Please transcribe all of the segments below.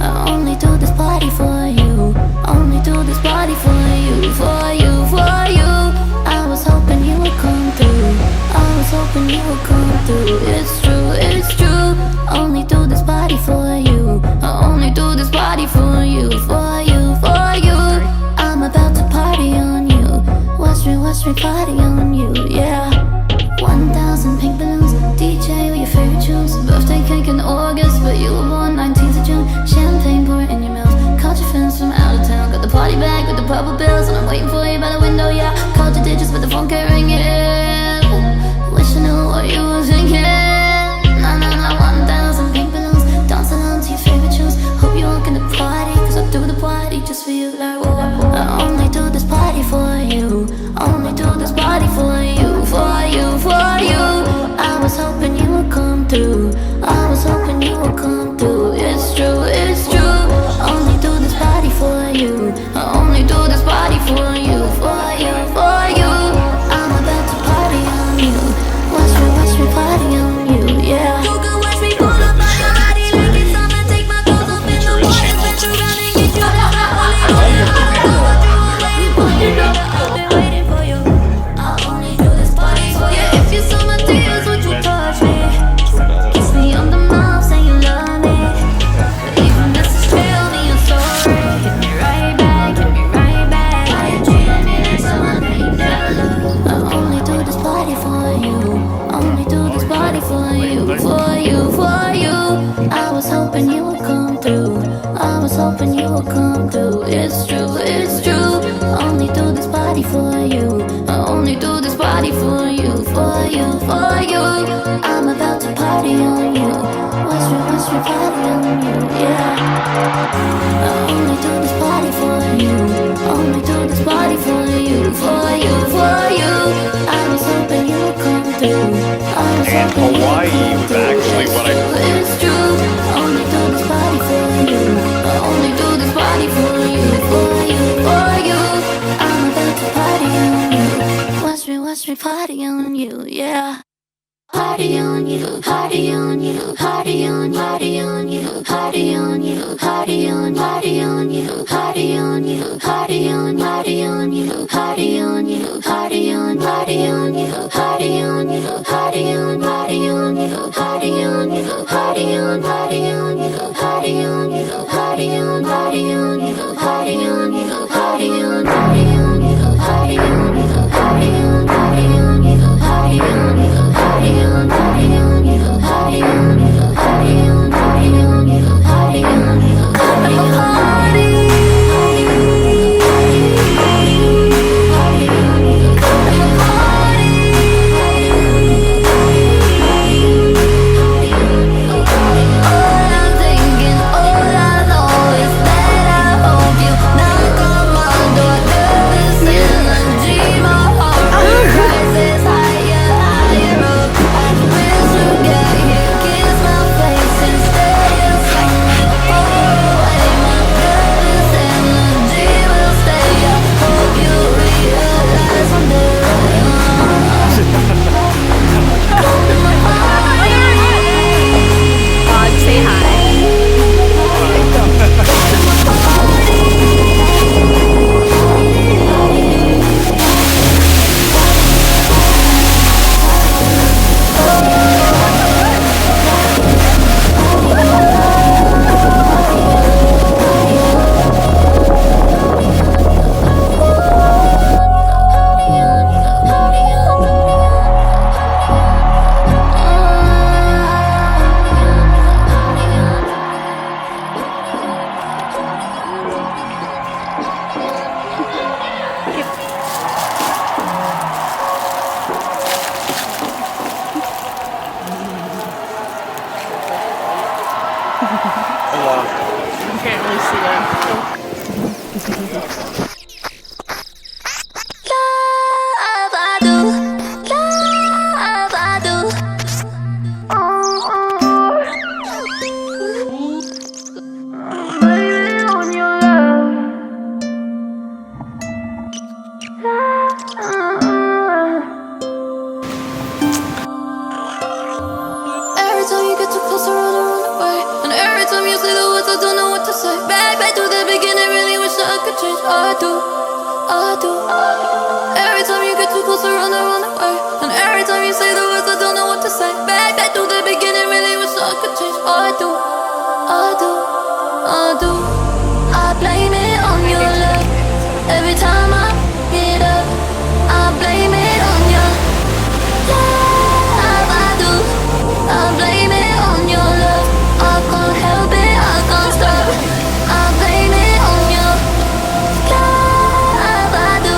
I only do this party for you. Only do this party for you, for you, for you. I was hoping you would come through. I was hoping you would come through. It's true, it's true. Only do this party for you. I only do this party for you, for you, for you. I'm about to party on you. Watch me party on you, yeah. 1,000 pink balloons, DJ with your favorite tunes. Birthday cake in August, but you were born 19th of June. Champagne pouring in your mouth. Caught your friends from out of town. Got the party bag with the purple bills, and I'm waiting for you by the window, yeah. Called your digits, but the phone kept ringing. Wish I knew what you were thinking. Nah, 1,000 pink balloons. Dance along to your favorite tunes. Hope you're walking the party, cause I'll do the party just for you, like whoa. I only do this party for you. Only do this party for you, for you, for you. I was hoping you would come through. I was hoping you would come through. It's true, it's true. Only do this party for you. I only do this party for you, for you, for you. I'm about to party on you. Watch me party on you, yeah. You can watch me pull up on your body like it's summer. Take my clothes off in the morning, bet you run and get you out. You know that I've been waiting for you. I only do this party for you. If you saw my tears, would you touch me? Kiss me on the mouth, say you love me. But even this is tell me you're sorry. Hit me right back, hit me right back. Why you treating me like someone that you never loved? I only do this party for you. Only do this party for you, for you, for you. I was hoping you would come through. I was hoping you would come through. It's true, it's true. Only do this party for you. I only do this party for you, for you, for you. I'm about to party on you. Watch me party on you, yeah. I only do this party for you. Only do this party for you, for you, for you. I was hoping you would come through. I was And hoping you would Hawaii come was through. actually what I It's true. Only do this party for you. I only do this party for you, for you, for you. I'm about to party on you. Watch me party on you, yeah. Party on you, party on you, party on, party on you, party on you, party on, party on you, party on you, party on, party on you, party on you, party on, party on you, party on you, party on, party on you, party on you, party on, party on you, party on you, party on, party on you, party on you, party on, party on you, party on you, party on, party on you, party on you, party on, party on you, party on you, party on, party on you, party on you, all I'm thinking, all I know is that I hope you knock on my door. Nervous in a dream of horror rises higher, higher up. I wish to get here, kiss my face instead. You're somewhere far away. My nervous energy will stay. I hope you realize I'm there. Say hi. You can't really see that. La I do, I do. Every time you get too close, I run away. And every time you say the words, I don't know what to say. Back to the beginning, really wish I could change. I do, I do, I do. I blame it on your love. Every time I get up, I blame it on your love. I do. I blame it on your love. I can't help it, I can't stop. I blame it on your love. I do.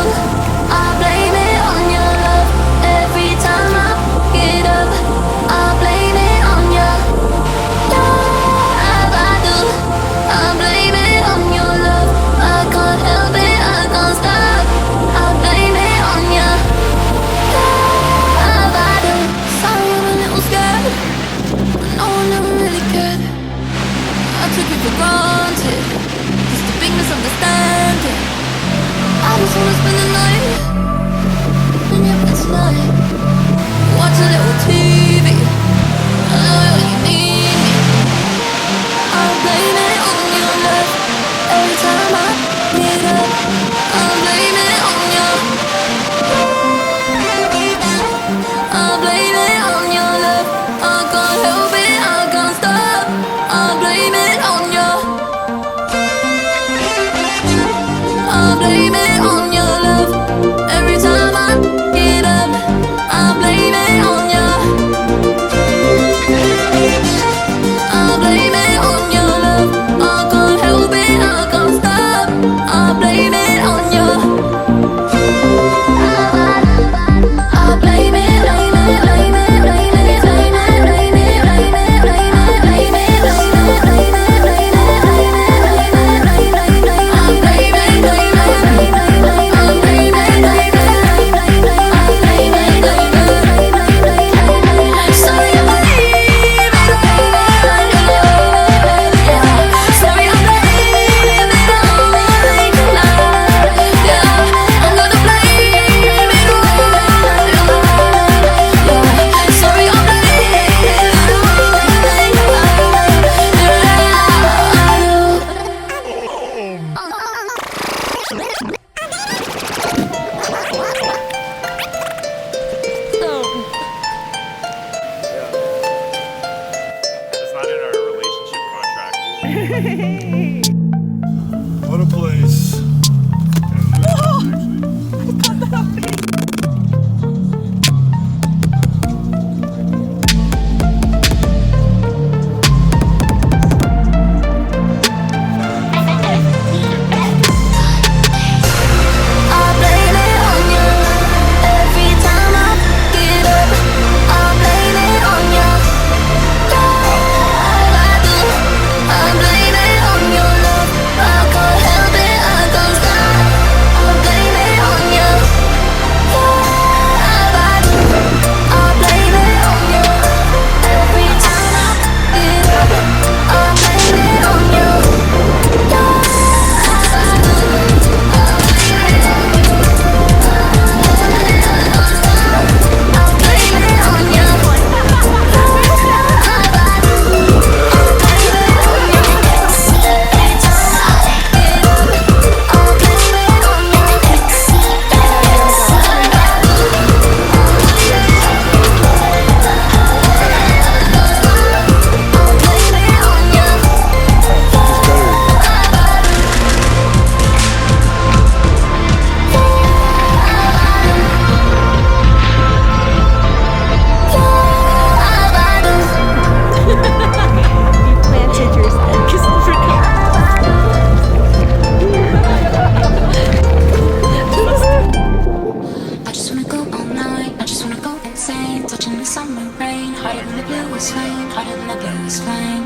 I blame it on your love. Every time I get up, I blame it on your love. I do. I blame it on your love. I can't help it, I can't stop. I blame it on your love. I do. Sorry, I'm a little scared. No one ever really cared. I took you for granted. Just a big misunderstanding. I just wanna spend the night in your bed tonight. Watch a little TV. I know you need me. I blame it on your love. Every time I get up, I blame it on your. I blame it on your love. I can't help it, I can't stop. I blame it on your. I blame it on your love. Every time I get up, I blame it on your. I blame it on your love. I can't help it, I can't stop. I blame it on your. I blame it, blame it, blame it, blame it, blame it, blame it, blame it, blame it, blame it, blame it, blame it, It's not in our relationship contract. What a place. I blame it on your love. Every time I get up, I blame it on your love. I do. I blame it on your love. I can't help it, I can't stop. I blame it on your love. I do. I blame it on your love. Every time I get up, I blame it on your love. I do. You planted yourself because I just wanna go all night, I just wanna go insane. Touching the summer rain, hotter than the bluest flame, hotter than the bluest flame.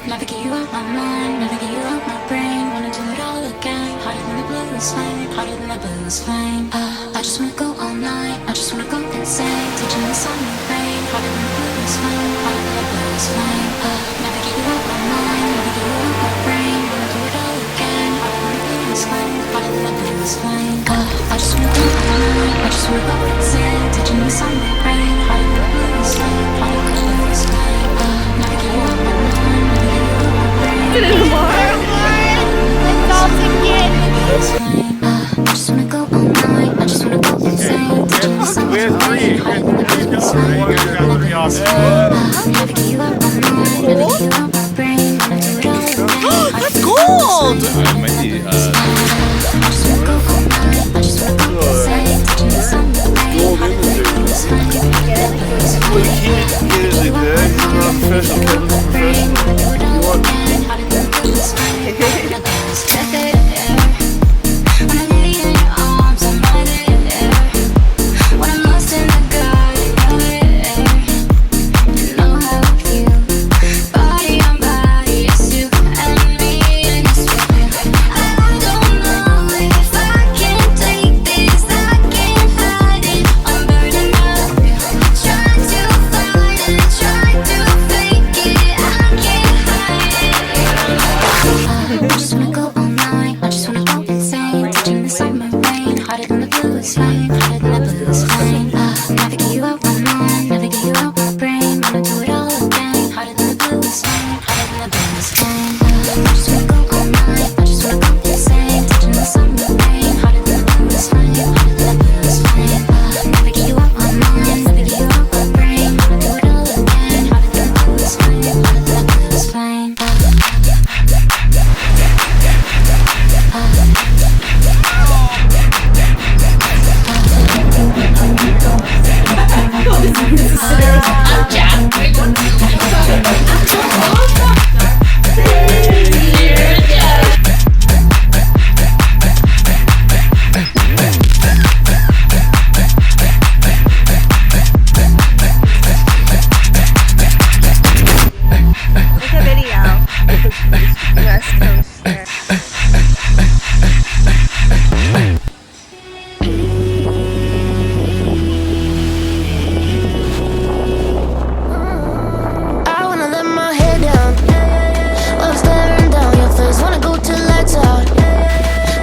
Never get you out my mind, never get you out my brain. Wanna do it all again, hotter than the bluest flame, hotter than the bluest flame. I just wanna go all night, I just wanna go insane. Touching the summer rain, hotter than the bluest flame, hotter than the bluest flame. Never get you out my mind, never get you out my brain. Wanna do it all again, hotter than the bluest flame, hotter than the bluest flame. I just wanna go all night, I just wanna go insane. Touching the summer rain, hotter than the bluest flame, hotter than the bluest flame. Never get you out my mind, never get you out my brain. tomorrow. It's all together. awesome. Never give you up my mind, never give you up my brain. Wanna do it all again. That's gold! It might be, I just wanna go all night. I just wanna go insane. Touching the sun with the rain. How did we do this flame? Well, you can't get it like that. You're not professional. Kevin's professional. You want Make a video. West Coast there. I wanna let my head down while staring down your face. Wanna go till lights out.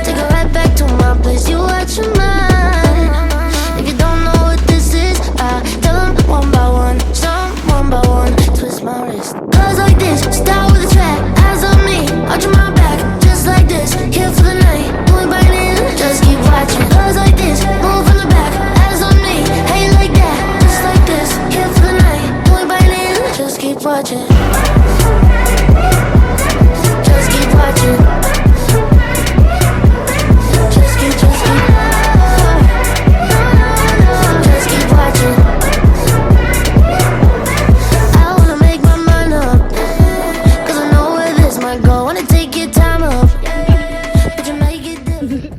Take it right back to my place. You watch your mind. If you don't know what this is, I tell them one by one. Some one by one. Twist my wrist. Cause like this, start with a track. Eyes on me, watching my back. Just like this, here for the night. Doing biting, just keep watching. Cause like this, move from the back. Eyes on me, hey like that. Just like this, here for the night. Doing biting, just keep watching. Just keep watching.